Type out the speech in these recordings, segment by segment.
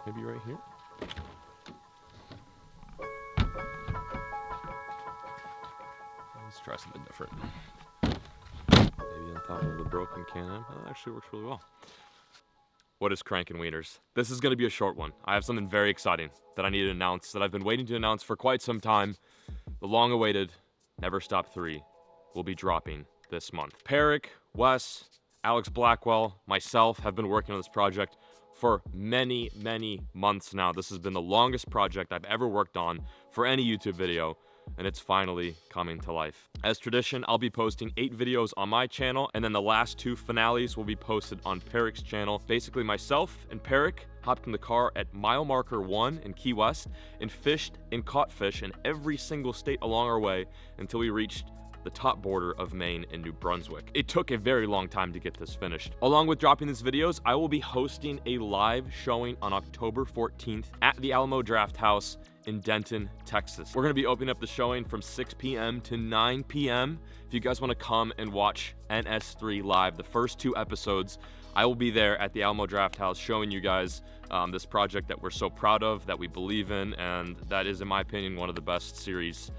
Maybe right here. Let's try something different. Maybe on top of the broken can. That actually works really well. What is cranking wieners? This is going to be a short one. I have something very exciting that I need to announce that I've been waiting to announce for quite some time. The long-awaited Never Stop 3 will be dropping this month. Peric, Wes, Alex Blackwell, myself have been working on this project for many, many months now. This has been the longest project I've ever worked on for any YouTube video, and it's finally coming to life. As tradition, I'll be posting 8 videos on my channel, and then the last 2 finales will be posted on Peric's channel. Basically, myself and Peric hopped in the car at mile marker 1 in Key West and fished and caught fish in every single state along our way until we reached the top border of Maine and New Brunswick. It took a very long time to get this finished. Along with dropping these videos, I will be hosting a live showing on October 14th at the Alamo Draft House in Denton, Texas. We're gonna be opening up the showing from 6 p.m. to 9 p.m. If you guys wanna come and watch NS3 live, the first 2 episodes, I will be there at the Alamo Draft House showing you guys this project that we're so proud of, that we believe in, and that is, in my opinion, one of the best series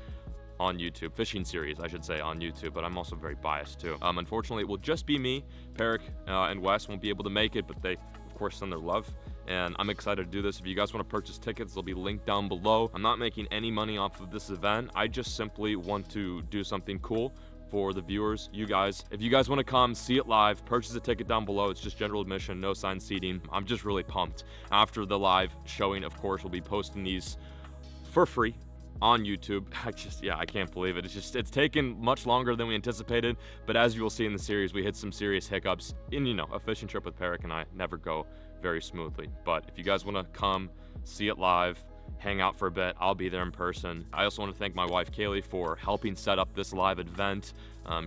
on YouTube, fishing series, I should say, on YouTube, but I'm also very biased too. Unfortunately, it will just be me. Peric and Wes won't be able to make it, but they, of course, send their love, and I'm excited to do this. If you guys want to purchase tickets, they'll be linked down below. I'm not making any money off of this event. I just simply want to do something cool for the viewers, you guys. If you guys want to come, see it live, purchase a ticket down below. It's just general admission, no assigned seating. I'm just really pumped. After the live showing, of course, we'll be posting these for free on YouTube. I can't believe it. It's taken much longer than we anticipated, but as you will see in the series, we hit some serious hiccups. And a fishing trip with Peric and I never go very smoothly. But if you guys want to come, see it live, hang out for a bit, I'll be there in person. I also want to thank my wife, Kaylee, for helping set up this live event.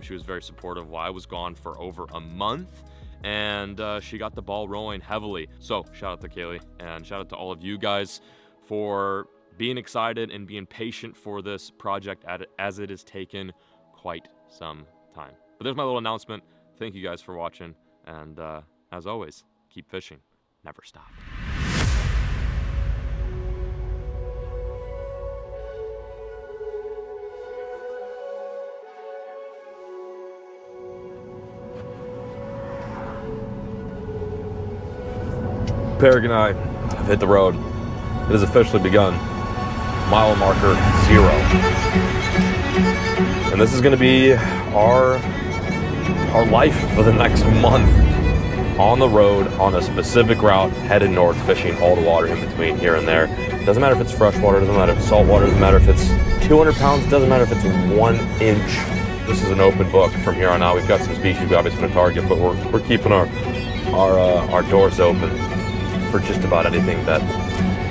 She was very supportive while I was gone for over a month, and she got the ball rolling heavily. So shout out to Kaylee, and shout out to all of you guys for being excited and being patient for this project as it has taken quite some time. But there's my little announcement. Thank you guys for watching, and as always, keep fishing, never stop. Peric and I have hit the road. It has officially begun. Mile marker 0. And this is going to be our life for the next month. On the road, on a specific route, headed north, fishing all the water in between here and there. Doesn't matter if it's freshwater, doesn't matter if it's saltwater, doesn't matter if it's 200 pounds, doesn't matter if it's 1 inch. This is an open book from here on out. We've got some species we obviously want to target, but we're keeping our doors open for just about anything that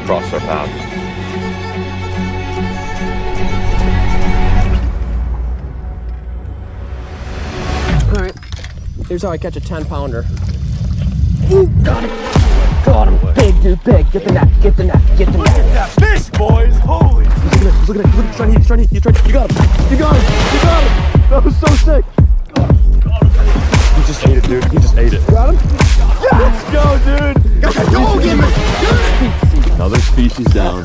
crosses our path. Alright, here's how I catch a 10-pounder. Ooh, got him! Got him! Big, dude, big! Get the net, get the net, get the net! Look at that fish, boys! Holy! Look at it, he's trying to eat, he's trying to eat, you got him! You got him! You got him! That was so sick! Got him! He just ate it, dude. He just ate it. Got him? Let's go, dude! Go, get him! Another species down.